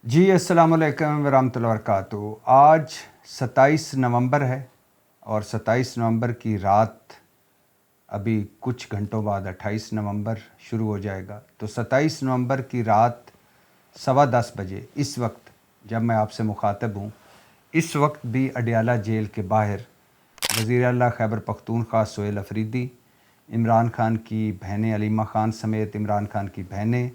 جی السلام علیکم ورحمۃ اللہ وبرکاتہ۔ آج 27 نومبر ہے اور 27 نومبر کی رات ابھی کچھ گھنٹوں بعد 28 نومبر شروع ہو جائے گا۔ تو 27 نومبر کی رات 10:15 بجے اس وقت جب میں آپ سے مخاطب ہوں، اس وقت بھی اڈیالہ جیل کے باہر وزیر اعلیٰ خیبر پختونخوا سہیل افریدی، عمران خان کی بہنیں علیمہ خان سمیت عمران خان کی بہنیں،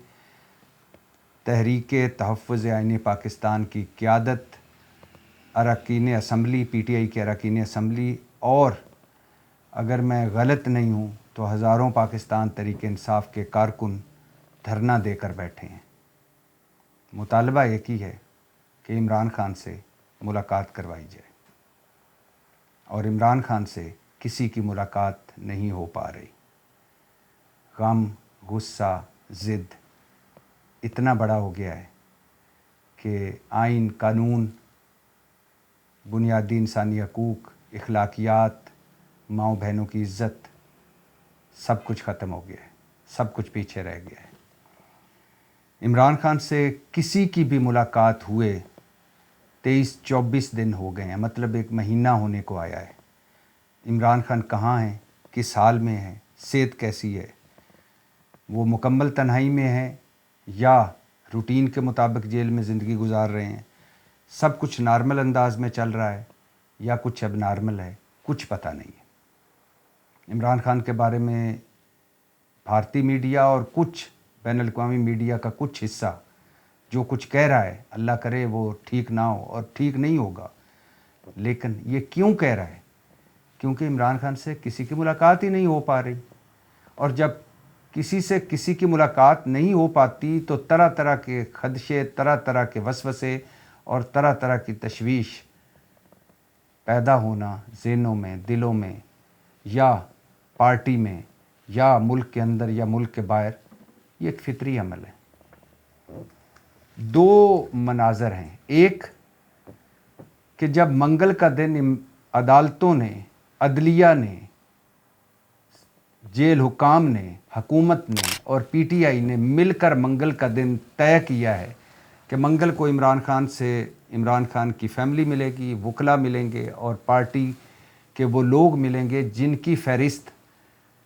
تحریک تحفظ آئین پاکستان کی قیادت، اراکین اسمبلی، پی ٹی آئی کے اراکین اسمبلی، اور اگر میں غلط نہیں ہوں تو ہزاروں پاکستان تحریک انصاف کے کارکن دھرنا دے کر بیٹھے ہیں۔ مطالبہ ایک ہی ہے کہ عمران خان سے ملاقات کروائی جائے، اور عمران خان سے کسی کی ملاقات نہیں ہو پا رہی۔ غم، غصہ، ضد اتنا بڑا ہو گیا ہے کہ آئین، قانون، بنیادی انسانی حقوق، اخلاقیات، ماؤں بہنوں کی عزت، سب کچھ ختم ہو گیا ہے، سب کچھ پیچھے رہ گیا ہے۔ عمران خان سے کسی کی بھی ملاقات ہوئے 23-24 دن ہو گئے ہیں، مطلب ایک مہینہ ہونے کو آیا ہے۔ عمران خان کہاں ہیں، کس حال میں ہیں، صحت کیسی ہے، وہ مکمل تنہائی میں ہیں یا روٹین کے مطابق جیل میں زندگی گزار رہے ہیں، سب کچھ نارمل انداز میں چل رہا ہے یا کچھ اب نارمل ہے، کچھ پتہ نہیں ہے۔ عمران خان کے بارے میں بھارتی میڈیا اور کچھ بین الاقوامی میڈیا کا کچھ حصہ جو کچھ کہہ رہا ہے، اللہ کرے وہ ٹھیک نہ ہو اور ٹھیک نہیں ہوگا، لیکن یہ کیوں کہہ رہا ہے؟ کیونکہ عمران خان سے کسی کی ملاقات ہی نہیں ہو پا رہی، اور جب کسی سے کسی کی ملاقات نہیں ہو پاتی تو طرح طرح کے خدشے، طرح طرح کے وسوسے اور طرح طرح کی تشویش پیدا ہونا ذہنوں میں، دلوں میں، یا پارٹی میں، یا ملک کے اندر یا ملک کے باہر، یہ ایک فطری عمل ہے۔ دو مناظر ہیں، ایک کہ جب منگل کا دن عدالتوں نے، عدلیہ نے، جیل حکام نے، حکومت نے اور پی ٹی آئی نے مل کر منگل کا دن طے کیا ہے کہ منگل کو عمران خان سے عمران خان کی فیملی ملے گی، وکلاء ملیں گے اور پارٹی کے وہ لوگ ملیں گے جن کی فہرست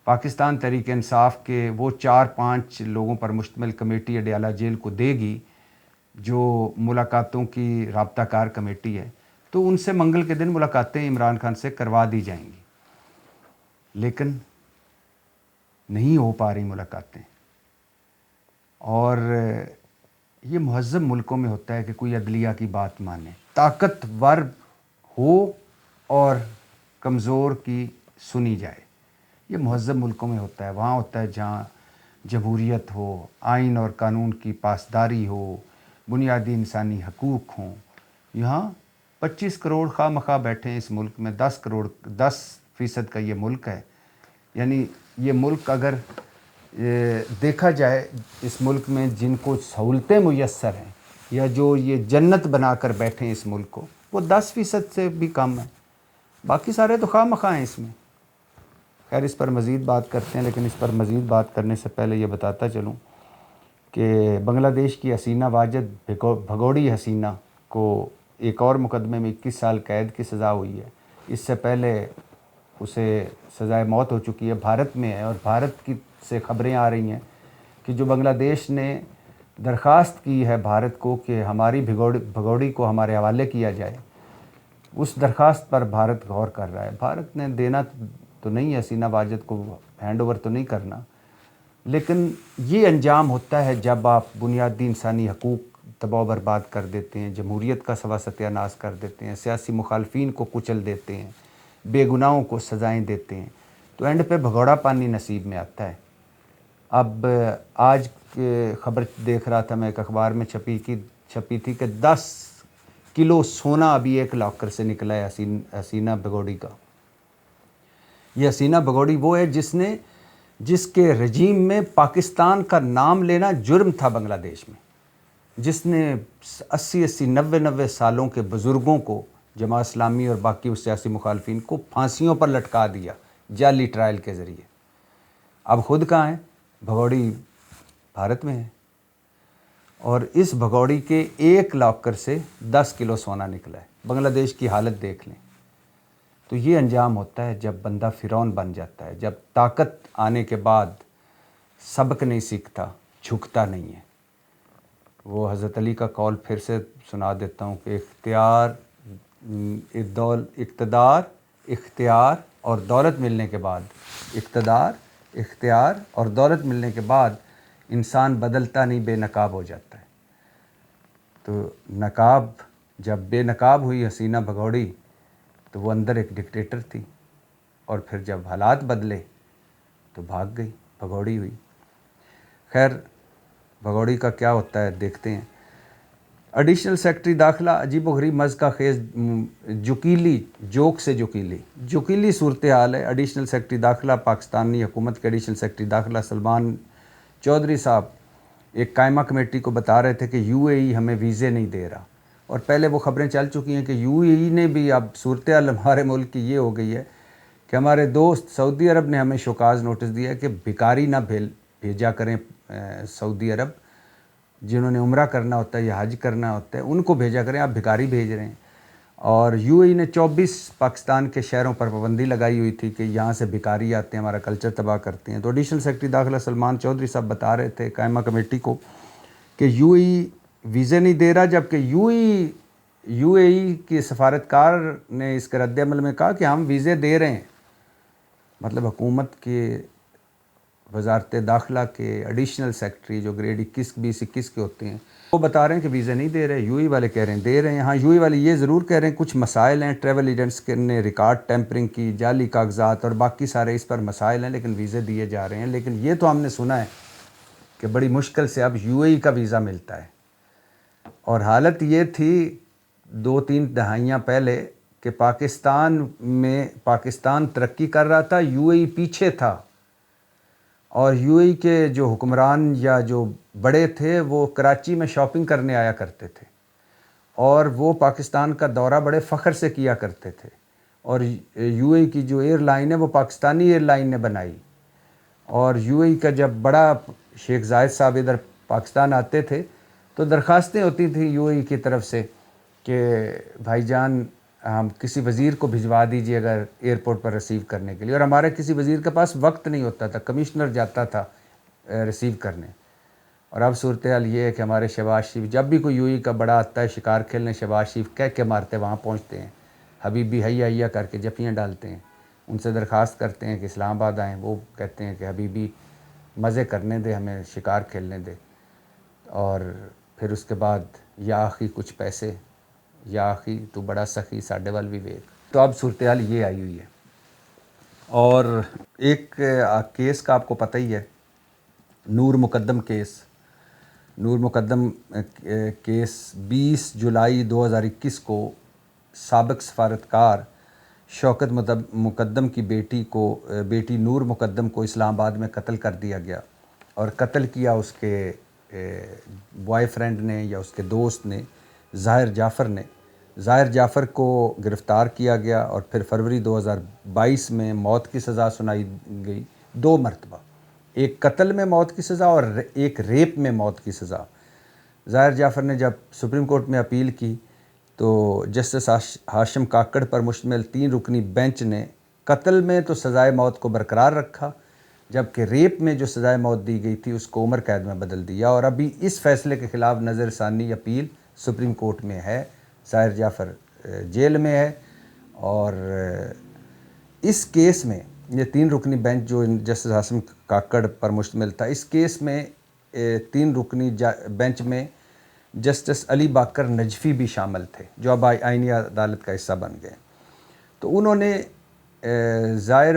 پاکستان تحریک انصاف کے وہ 4-5 لوگوں پر مشتمل کمیٹی اڈیالہ جیل کو دے گی، جو ملاقاتوں کی رابطہ کار کمیٹی ہے، تو ان سے منگل کے دن ملاقاتیں عمران خان سے کروا دی جائیں گی۔ لیکن نہیں ہو پا رہی ملاقاتیں، اور یہ مہذب ملکوں میں ہوتا ہے کہ کوئی عدلیہ کی بات مانے، طاقتور ہو اور کمزور کی سنی جائے۔ یہ مہذب ملکوں میں ہوتا ہے، وہاں ہوتا ہے جہاں جمہوریت ہو، آئین اور قانون کی پاسداری ہو، بنیادی انسانی حقوق ہوں۔ یہاں 25 کروڑ خواہ مخواہ بیٹھے ہیں اس ملک میں، 10% کا یہ ملک ہے۔ یعنی یہ ملک اگر دیکھا جائے، اس ملک میں جن کو سہولتیں میسر ہیں یا جو یہ جنت بنا کر بیٹھے ہیں اس ملک کو، وہ 10% سے بھی کم ہیں، باقی سارے تو خواہ مخواہ ہیں اس میں۔ خیر، اس پر مزید بات کرتے ہیں، لیکن اس پر مزید بات کرنے سے پہلے یہ بتاتا چلوں کہ بنگلہ دیش کی حسینہ واجد بھگوڑی حسینہ کو ایک اور مقدمے میں 21 سال قید کی سزا ہوئی ہے۔ اس سے پہلے اسے سزائے موت ہو چکی ہے، بھارت میں ہے، اور بھارت کی سے خبریں آ رہی ہیں کہ جو بنگلہ دیش نے درخواست کی ہے بھارت کو کہ ہماری بھگوڑی کو ہمارے حوالے کیا جائے، اس درخواست پر بھارت غور کر رہا ہے۔ بھارت نے دینا تو نہیں ہے، حسینہ واجد کو ہینڈ اوور تو نہیں کرنا، لیکن یہ انجام ہوتا ہے جب آپ بنیادی انسانی حقوق تباہ و برباد کر دیتے ہیں، جمہوریت کا سوا ستیاناش کر دیتے ہیں، سیاسی مخالفین کو کچل دیتے ہیں، بے گناہوں کو سزائیں دیتے ہیں، تو اینڈ پہ بھگوڑا پانی نصیب میں آتا ہے۔ اب آج خبر دیکھ رہا تھا میں، ایک اخبار میں چھپی تھی کہ 10 کلو سونا ابھی ایک لاکر سے نکلا ہے حسینہ بھگوڑی کا۔ یہ حسینہ بھگوڑی وہ ہے جس کے رجیم میں پاکستان کا نام لینا جرم تھا بنگلہ دیش میں، جس نے 80-90 سالوں کے بزرگوں کو، جماعت اسلامی اور باقی سیاسی مخالفین کو پھانسیوں پر لٹکا دیا جعلی ٹرائل کے ذریعے۔ اب خود کہاں ہیں؟ بھگوڑی بھارت میں ہے۔ اور اس بھگوڑی کے ایک لاکر سے 10 کلو سونا نکلا ہے. بنگلہ دیش کی حالت دیکھ لیں. تو یہ انجام ہوتا ہے جب بندہ فرعون بن جاتا ہے, جب طاقت آنے کے بعد سبق نہیں سیکھتا, جھکتا نہیں ہے. وہ حضرت علی کا قول پھر سے سنا دیتا ہوں کہ اقتدار, اختیار اور دولت ملنے کے بعد, اقتدار, اختیار اور دولت ملنے کے بعد انسان بدلتا نہیں, بے نقاب ہو جاتا ہے. تو نقاب, جب بے نقاب ہوئی حسینہ بھگوڑی تو وہ اندر ایک ڈکٹیٹر تھی, اور پھر جب حالات بدلے تو بھاگ گئی, بھگوڑی ہوئی. خیر, بھگوڑی کا کیا ہوتا ہے دیکھتے ہیں. ایڈیشنل سیکرٹری داخلہ عجیب و غریب مز کا خیز, جوکیلی, جوک سے جوکیلی صورتحال ہے. ایڈیشنل سیکرٹری داخلہ پاکستانی حکومت کے ایڈیشنل سیکرٹری داخلہ سلمان چودھری صاحب ایک قائمہ کمیٹی کو بتا رہے تھے کہ یو اے ای ہمیں ویزے نہیں دے رہا, اور پہلے وہ خبریں چل چکی ہیں کہ یو اے ای نے بھی, اب صورتحال ہمارے ملک کی یہ ہو گئی ہے کہ ہمارے دوست سعودی عرب نے ہمیں شوکاز نوٹس دیا ہے کہ بھکاری نہ بھیجا کریں سعودی عرب, جنہوں نے عمرہ کرنا ہوتا ہے یا حج کرنا ہوتا ہے ان کو بھیجا کریں, آپ بھکاری بھیج رہے ہیں. اور یو اے ای نے 24 پاکستان کے شہروں پر پابندی لگائی ہوئی تھی کہ یہاں سے بھکاری آتے ہیں, ہمارا کلچر تباہ کرتے ہیں. تو ایڈیشنل سیکرٹری داخلہ سلمان چودھری صاحب بتا رہے تھے قائمہ کمیٹی کو کہ یو اے ای ویزے نہیں دے رہا, جبکہ یو اے ای کی سفارتکار نے اس کے رد عمل میں کہا کہ ہم ویزے دے رہے ہیں. مطلب حکومت کے وزارت داخلہ کے ایڈیشنل سیکرٹری جو گریڈ 21, 20, 21 کے ہوتے ہیں, وہ بتا رہے ہیں کہ ویزے نہیں دے رہے. یو اے ای والے کہہ رہے ہیں دے رہے ہیں. ہاں, یو اے ای والے یہ ضرور کہہ رہے ہیں کچھ مسائل ہیں, ٹریول ایجنٹس کے نے ریکارڈ ٹیمپرنگ کی, جعلی کاغذات اور باقی سارے اس پر مسائل ہیں, لیکن ویزے دیے جا رہے ہیں. لیکن یہ تو ہم نے سنا ہے کہ بڑی مشکل سے اب یو اے ای کا ویزا ملتا ہے. اور حالت یہ تھی 2-3 دہائیاں پہلے کہ پاکستان ترقی کر رہا تھا, یو اے ای پیچھے تھا, اور یو اے ای کے جو حکمران یا جو بڑے تھے وہ کراچی میں شاپنگ کرنے آیا کرتے تھے, اور وہ پاکستان کا دورہ بڑے فخر سے کیا کرتے تھے. اور یو اے ای کی جو ایئر لائن ہے وہ پاکستانی ایئر لائن نے بنائی. اور یو اے ای کا جب بڑا شیخ زائد صاحب ادھر پاکستان آتے تھے تو درخواستیں ہوتی تھیں یو اے ای کی طرف سے کہ بھائی جان ہم کسی وزیر کو بھجوا دیجیے اگر ایئرپورٹ پر ریسیو کرنے کے لیے. اور ہمارے کسی وزیر کے پاس وقت نہیں ہوتا تھا, کمشنر جاتا تھا ریسیو کرنے. اور اب صورتحال یہ ہے کہ ہمارے شہباز شریف, جب بھی کوئی یو اے ای کا بڑا آتا ہے شکار کھیلنے, شہباز شریف کہہ کے مارتے وہاں پہنچتے ہیں, حبیبی حیا حیا کر کے جفیاں ڈالتے ہیں. ان سے درخواست کرتے ہیں کہ اسلام آباد آئیں, وہ کہتے ہیں کہ حبیبی مزے کرنے دے, ہمیں شکار کھیلنے دے. اور پھر اس کے بعد یا آخی کچھ پیسے, یا آخی تو بڑا سخی ساڈے وال بھی ویک. تو اب صورتحال یہ آئی ہوئی ہے. اور ایک کیس کا آپ کو پتہ ہی ہے, نور مقدم کیس. نور مقدم کیس 20 جولائی 2021 کو سابق سفارتکار شوکت مقدم کی بیٹی نور مقدم کو اسلام آباد میں قتل کر دیا گیا. اور قتل کیا اس کے بوائے فرینڈ نے یا اس کے دوست نے, ظاہر جعفر نے. ظاہر جعفر کو گرفتار کیا گیا اور پھر فروری 2022 میں موت کی سزا سنائی گئی 2 مرتبہ, ایک قتل میں موت کی سزا اور ایک ریپ میں موت کی سزا. ظاہر جعفر نے جب سپریم کورٹ میں اپیل کی تو جسٹس ہاشم کاکڑ پر مشتمل 3 رکنی بینچ نے قتل میں تو سزائے موت کو برقرار رکھا, جبکہ ریپ میں جو سزائے موت دی گئی تھی اس کو عمر قید میں بدل دیا. اور ابھی اس فیصلے کے خلاف نظر ثانی اپیل سپریم کورٹ میں ہے. ظاہر جعفر جیل میں ہے. اور اس کیس میں یہ 3 رکنی بینچ جو جسٹس ہاشم کاکڑ پر مشتمل تھا, اس کیس میں 3 رکنی بینچ میں جسٹس علی باکر نجفی بھی شامل تھے جو اب آئینی عدالت کا حصہ بن گئے. تو انہوں نے ظاہر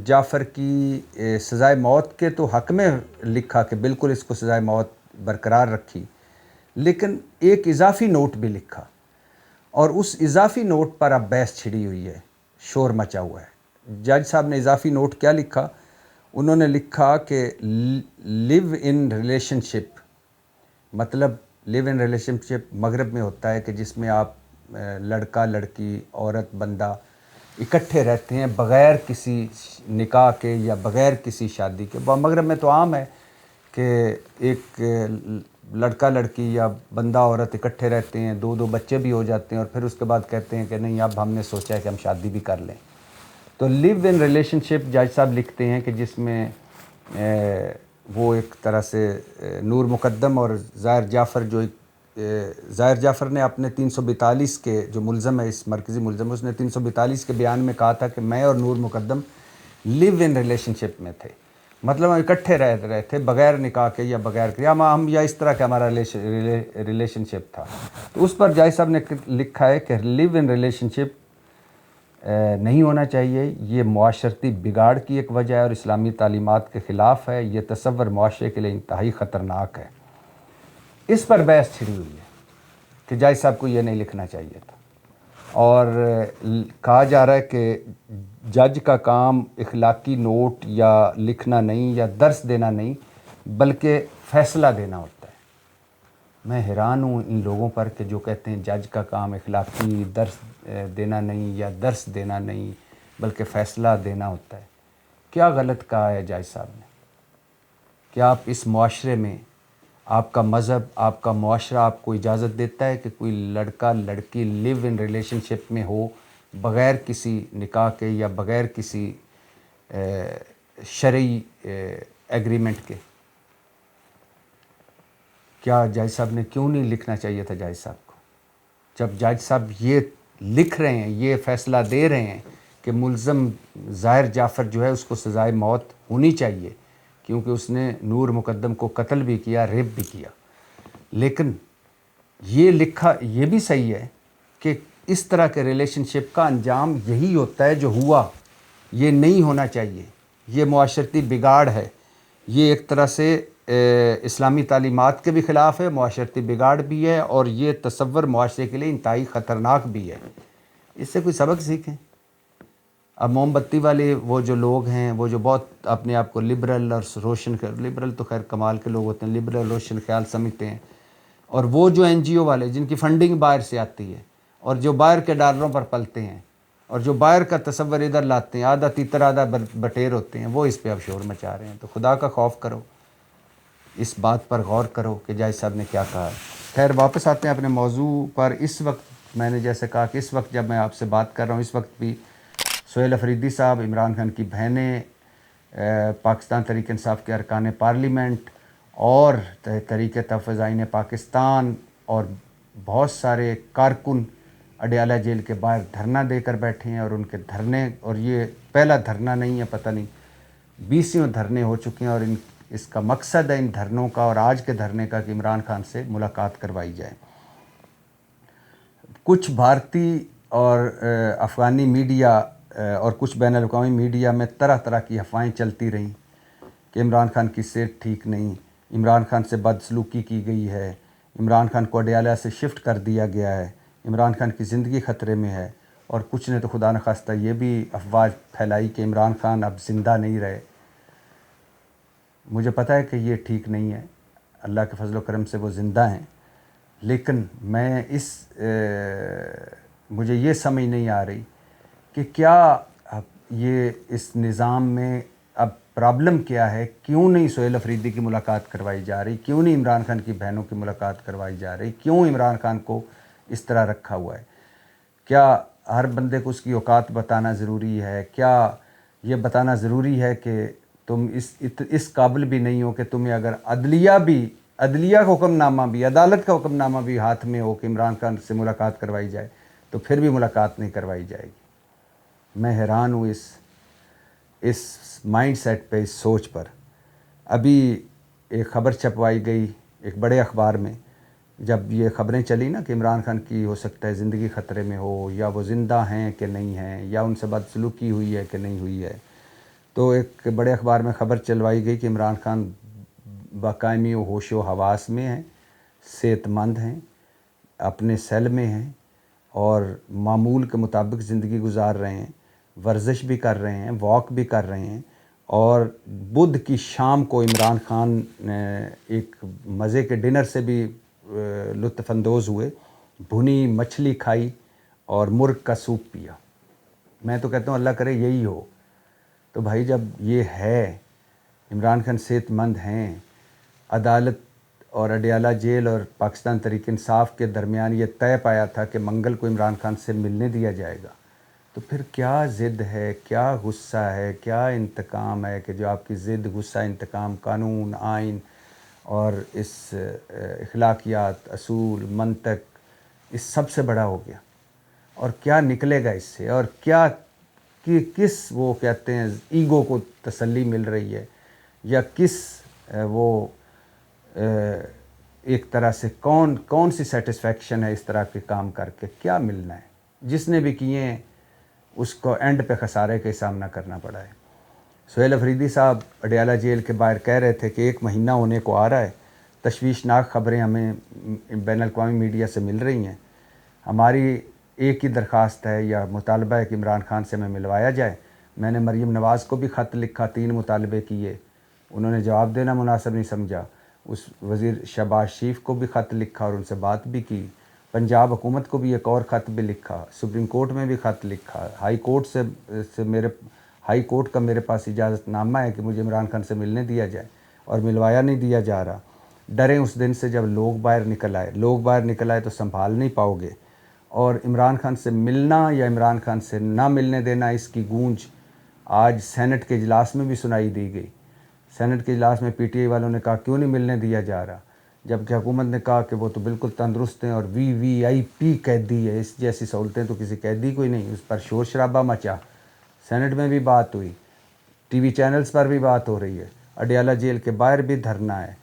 جعفر کی سزائے موت کے تو حق میں لکھا کہ بالکل اس کو سزائے موت برقرار رکھی, لیکن ایک اضافی نوٹ بھی لکھا, اور اس اضافی نوٹ پر اب بحث چھڑی ہوئی ہے, شور مچا ہوا ہے. جج صاحب نے اضافی نوٹ کیا لکھا؟ انہوں نے لکھا کہ لیو ان ریلیشن شپ, مطلب لیو ان ریلیشن شپ مغرب میں ہوتا ہے کہ جس میں آپ لڑکا لڑکی عورت بندہ اکٹھے رہتے ہیں بغیر کسی نکاح کے یا بغیر کسی شادی کے. مغرب میں تو عام ہے کہ ایک لڑکا لڑکی یا بندہ عورت اکٹھے رہتے ہیں, 2 بچے بھی ہو جاتے ہیں, اور پھر اس کے بعد کہتے ہیں کہ نہیں اب ہم نے سوچا ہے کہ ہم شادی بھی کر لیں. تو لیو ان ریلیشن شپ جج صاحب لکھتے ہیں کہ جس میں وہ ایک طرح سے نور مقدم اور ظاہر جعفر, جو ظاہر جعفر نے اپنے 342 کے جو ملزم ہے, اس مرکزی ملزم ہے, اس نے 342 کے بیان میں کہا تھا کہ میں اور نور مقدم لیو ان ریلیشن شپ میں تھے, مطلب ہم اکٹھے رہ رہے تھے بغیر نکاح کے یا بغیر یا ہم یا اس طرح کا ہمارا ریلیشن شپ تھا. تو اس پر جائز صاحب نے لکھا ہے کہ لیو ان ریلیشن شپ نہیں ہونا چاہیے, یہ معاشرتی بگاڑ کی ایک وجہ ہے اور اسلامی تعلیمات کے خلاف ہے, یہ تصور معاشرے کے لیے انتہائی خطرناک ہے. اس پر بحث چھڑی ہوئی ہے کہ جائز صاحب کو یہ نہیں لکھنا چاہیے تھا, اور کہا جا رہا ہے کہ جج کا کام اخلاقی نوٹ یا لکھنا نہیں یا درس دینا نہیں بلکہ فیصلہ دینا ہوتا ہے. میں حیران ہوں ان لوگوں پر کہ جو کہتے ہیں جج کا کام اخلاقی درس دینا نہیں یا درس دینا نہیں بلکہ فیصلہ دینا ہوتا ہے. کیا غلط کہا ہے جج صاحب نے؟ کیا آپ اس معاشرے میں, آپ کا مذہب, آپ کا معاشرہ آپ کو اجازت دیتا ہے کہ کوئی لڑکا لڑکی لیو ان ریلیشن شپ میں ہو بغیر کسی نکاح کے یا بغیر کسی شرعی ایگریمنٹ کے؟ کیا جج صاحب نے کیوں نہیں لکھنا چاہیے تھا جج صاحب کو؟ جب جج صاحب یہ لکھ رہے ہیں, یہ فیصلہ دے رہے ہیں کہ ملزم ظاہر جعفر جو ہے اس کو سزائے موت ہونی چاہیے کیونکہ اس نے نور مقدم کو قتل بھی کیا, ریپ بھی کیا, لیکن یہ لکھا یہ بھی صحیح ہے کہ اس طرح کے ریلیشن شپ کا انجام یہی ہوتا ہے جو ہوا, یہ نہیں ہونا چاہیے, یہ معاشرتی بگاڑ ہے, یہ ایک طرح سے اسلامی تعلیمات کے بھی خلاف ہے, معاشرتی بگاڑ بھی ہے, اور یہ تصور معاشرے کے لیے انتہائی خطرناک بھی ہے. اس سے کوئی سبق سیکھیں. اب موم بتی والے وہ جو لوگ ہیں, وہ جو بہت اپنے آپ کو لبرل اور روشن, لبرل تو خیر کمال کے لوگ ہوتے ہیں, لبرل روشن خیال سمجھتے ہیں, اور وہ جو این جی او والے جن کی فنڈنگ باہر سے آتی ہے اور جو باہر کے ڈالروں پر پلتے ہیں اور جو باہر کا تصور ادھر لاتے ہیں, آدھا تیتر آدھا بٹیر ہوتے ہیں, وہ اس پہ اب شور مچا رہے ہیں. تو خدا کا خوف کرو, اس بات پر غور کرو کہ جج صاحب نے کیا کہا ہے. خیر واپس آتے ہیں اپنے موضوع پر. اس وقت میں نے جیسے کہا کہ اس وقت جب میں آپ سے بات کر رہا ہوں, اس وقت بھی سہیل افریدی صاحب, عمران خان کی بہنیں, پاکستان تحریک انصاف کے ارکان پارلیمنٹ اور تحریک تحفظ پاکستان اور بہت سارے کارکن اڈیالہ جیل کے باہر دھرنا دے کر بیٹھے ہیں, اور ان کے دھرنے, اور یہ پہلا دھرنا نہیں ہے, پتہ نہیں 20 دھرنے ہو چکے ہیں, اور اس کا مقصد ہے ان دھرنوں کا اور آج کے دھرنے کا کہ عمران خان سے ملاقات کروائی جائے. کچھ بھارتی اور افغانی میڈیا اور کچھ بین الاقوامی میڈیا میں طرح طرح کی افواہیں چلتی رہیں کہ عمران خان کی صحت ٹھیک نہیں, عمران خان سے بدسلوکی کی گئی ہے, عمران خان کو اڈیالہ سے شفٹ کر دیا گیا ہے, عمران خان کی زندگی خطرے میں ہے, اور کچھ نے تو خدا نخواستہ یہ بھی افواہ پھیلائی کہ عمران خان اب زندہ نہیں رہے. مجھے پتہ ہے کہ یہ ٹھیک نہیں ہے, اللہ کے فضل و کرم سے وہ زندہ ہیں, لیکن میں مجھے یہ سمجھ نہیں آ رہی کہ کیا یہ اس نظام میں اب پرابلم کیا ہے, کیوں نہیں سہیل افریدی کی ملاقات کروائی جا رہی, کیوں نہیں عمران خان کی بہنوں کی ملاقات کروائی جا رہی, کیوں عمران خان کو اس طرح رکھا ہوا ہے. کیا ہر بندے کو اس کی اوقات بتانا ضروری ہے؟ کیا یہ بتانا ضروری ہے کہ تم اس قابل بھی نہیں ہو کہ تمہیں اگر عدلیہ کا حکم نامہ بھی, عدالت کا حکم نامہ بھی ہاتھ میں ہو کہ عمران خان سے ملاقات کروائی جائے تو پھر بھی ملاقات نہیں کروائی جائے گی؟ میں حیران ہوں اس مائنڈ سیٹ پہ, اس سوچ پر. ابھی ایک خبر چھپوائی گئی ایک بڑے اخبار میں, جب یہ خبریں چلی نا کہ عمران خان کی ہو سکتا ہے زندگی خطرے میں ہو, یا وہ زندہ ہیں کہ نہیں ہیں, یا ان سے بدسلوکی ہوئی ہے کہ نہیں ہوئی ہے, تو ایک بڑے اخبار میں خبر چلوائی گئی کہ عمران خان باقاعمی و ہوش و حواس میں ہیں, صحت مند ہیں, اپنے سیل میں ہیں, اور معمول کے مطابق زندگی گزار رہے ہیں, ورزش بھی کر رہے ہیں, واک بھی کر رہے ہیں. اور بدھ کی شام کو عمران خان ایک مزے کے ڈنر سے بھی لطف اندوز ہوئے, بھنی مچھلی کھائی اور مرغ کا سوپ پیا. میں تو کہتا ہوں اللہ کرے یہی ہو. تو بھائی جب یہ ہے, عمران خان صحت مند ہیں, عدالت اور اڈیالہ جیل اور پاکستان تحریک انصاف کے درمیان یہ طے پایا تھا کہ منگل کو عمران خان سے ملنے دیا جائے گا، تو پھر کیا ضد ہے، کیا غصہ ہے، کیا انتقام ہے کہ جو آپ کی ضد، غصہ، انتقام قانون، آئین اور اس اخلاقیات، اصول، منطق، اس سب سے بڑا ہو گیا؟ اور کیا نکلے گا اس سے؟ اور کیا کس وہ کہتے ہیں ایگو کو تسلی مل رہی ہے، یا کس وہ ایک طرح سے کون سی سیٹسفیکشن ہے اس طرح کے کام کر کے؟ کیا ملنا ہے؟ جس نے بھی کیے ہیں اس کو اینڈ پہ خسارے کا سامنا کرنا پڑا ہے۔ سہیل افریدی صاحب اڈیالہ جیل کے باہر کہہ رہے تھے کہ 1 مہینہ ہونے کو آ رہا ہے، تشویشناک خبریں ہمیں بین الاقوامی میڈیا سے مل رہی ہیں، ہماری ایک ہی درخواست ہے یا مطالبہ ہے کہ عمران خان سے ہمیں ملوایا جائے۔ میں نے مریم نواز کو بھی خط لکھا، 3 مطالبے کیے، انہوں نے جواب دینا مناسب نہیں سمجھا۔ اس وزیر شہباز شریف کو بھی خط لکھا اور ان سے بات بھی کی، پنجاب حکومت کو بھی ایک اور خط بھی لکھا، سپریم کورٹ میں بھی خط لکھا، ہائی کورٹ ہائی کورٹ کا میرے پاس اجازت نامہ ہے کہ مجھے عمران خان سے ملنے دیا جائے، اور ملوایا نہیں دیا جا رہا۔ ڈریں اس دن سے جب لوگ باہر نکل آئے تو سنبھال نہیں پاؤ گے، اور عمران خان سے ملنا یا عمران خان سے نہ ملنے دینا، اس کی گونج آج سینٹ کے اجلاس میں بھی سنائی دی گئی۔ سینٹ کے اجلاس میں پی ٹی آئی والوں نے کہا کیوں نہیں ملنے دیا جا رہا، جبکہ حکومت نے کہا کہ وہ تو بالکل تندرست ہیں اور VIP قیدی ہے، اس جیسی سہولتیں تو کسی قیدی کو ہی نہیں۔ اس پر شور شرابہ مچا، سینٹ میں بھی بات ہوئی، ٹی وی چینلز پر بھی بات ہو رہی ہے، اڈیالہ جیل کے باہر بھی دھرنا ہے،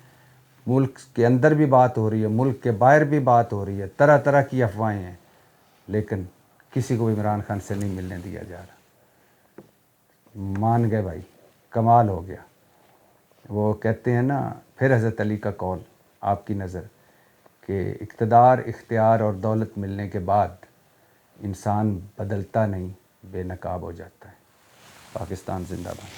ملک کے اندر بھی بات ہو رہی ہے، ملک کے باہر بھی بات ہو رہی ہے، طرح طرح کی افواہیں ہیں، لیکن کسی کو بھی عمران خان سے نہیں ملنے دیا جا رہا۔ مان گئے بھائی، کمال ہو گیا۔ وہ کہتے ہیں نا، پھر حضرت علی کا قول آپ کی نظر، کہ اقتدار، اختیار اور دولت ملنے کے بعد انسان بدلتا نہیں، بے نقاب ہو جاتا ہے۔ پاکستان زندہ باد۔